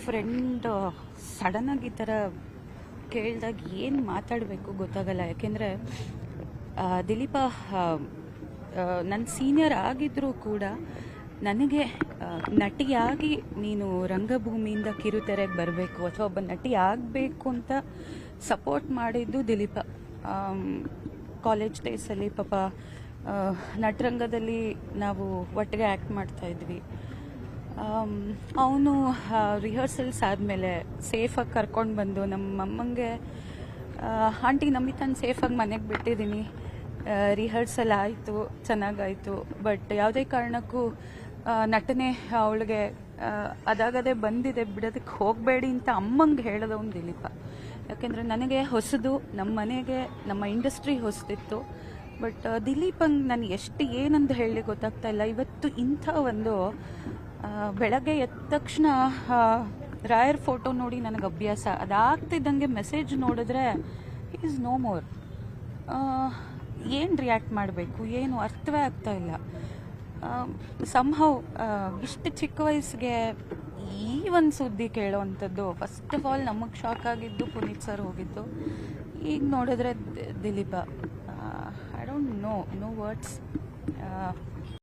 Friend ಸಡನ್ನಾಗಿ ಈ ಥರ ಕೇಳಿದಾಗ ಏನು ಮಾತಾಡಬೇಕು ಗೊತ್ತಾಗಲ್ಲ. ಯಾಕೆಂದರೆ ದಿಲೀಪ ನನ್ನ ಸೀನಿಯರ್ ಆಗಿದ್ದರೂ ಕೂಡ ನನಗೆ ನಟಿಯಾಗಿ ನೀನು ರಂಗಭೂಮಿಯಿಂದ ಕಿರುತೆರೆಗೆ ಬರಬೇಕು ಅಥವಾ ಒಬ್ಬ ನಟಿ ಆಗಬೇಕು ಅಂತ ಸಪೋರ್ಟ್ ಮಾಡಿದ್ದು ದಿಲೀಪ. ಕಾಲೇಜ್ ಡೇಸಲ್ಲಿ ಪಾಪ ನಟರಂಗದಲ್ಲಿ ನಾವು ಒಟ್ಟಿಗೆ ಆ್ಯಕ್ಟ್ ಮಾಡ್ತಾಯಿದ್ವಿ. ಅವನು ರಿಹರ್ಸಲ್ಸ್ ಆದಮೇಲೆ ಸೇಫಾಗಿ ಕರ್ಕೊಂಡು ಬಂದು ನಮ್ಮ ಅಮ್ಮಂಗೆ, ಆಂಟಿ ನಮಿತಾನು ಸೇಫಾಗಿ ಮನೆಗೆ ಬಿಟ್ಟಿದ್ದೀನಿ, ರಿಹರ್ಸಲ್ ಆಯಿತು, ಚೆನ್ನಾಗಾಯಿತು, ಬಟ್ ಯಾವುದೇ ಕಾರಣಕ್ಕೂ ನಟನೆ ಅವಳಿಗೆ ಅದಾಗದೇ ಬಂದಿದೆ, ಬಿಡೋದಕ್ಕೆ ಹೋಗಬೇಡಿ ಅಂತ ಅಮ್ಮಂಗೆ ಹೇಳಿದವನು ದಿಲೀಪ. ಯಾಕೆಂದರೆ ನನಗೆ ಹೊಸದು, ನಮ್ಮ ಮನೆಗೆ ನಮ್ಮ ಇಂಡಸ್ಟ್ರಿ ಹೊಸದಿತ್ತು. ಬಟ್ ದಿಲೀಪಂಗೆ ನಾನು ಎಷ್ಟು ಏನಂತ ಹೇಳಿ ಗೊತ್ತಾಗ್ತಾ ಇಲ್ಲ. ಇವತ್ತು ಇಂಥ ಒಂದು ಬೆಳಗ್ಗೆ ಎದ್ದ ತಕ್ಷಣ ರಾಯರ್ ಫೋಟೋ ನೋಡಿ ನನಗೆ ಅಭ್ಯಾಸ, ಅದಾಗ್ತಿದ್ದಂಗೆ ಮೆಸೇಜ್ ನೋಡಿದ್ರೆ ಈಸ್ ನೋ ಮೋರ್. ಏನು ರಿಯಾಕ್ಟ್ ಮಾಡಬೇಕು, ಏನು ಅರ್ಥವೇ ಆಗ್ತಾ ಇಲ್ಲ. ಸಂಹವ್ ಇಷ್ಟು ಚಿಕ್ಕ ವಯಸ್ಸಿಗೆ ಈ ಒಂದು ಸುದ್ದಿ ಕೇಳೋವಂಥದ್ದು, ಫಸ್ಟ್ ಆಫ್ ಆಲ್ ನಮಗೆ ಶಾಕ್ ಆಗಿದ್ದು ಪುನೀತ್ ಸರ್ ಹೋಗಿದ್ದು, ಈಗ ನೋಡಿದ್ರೆ Dilip. I don't know words.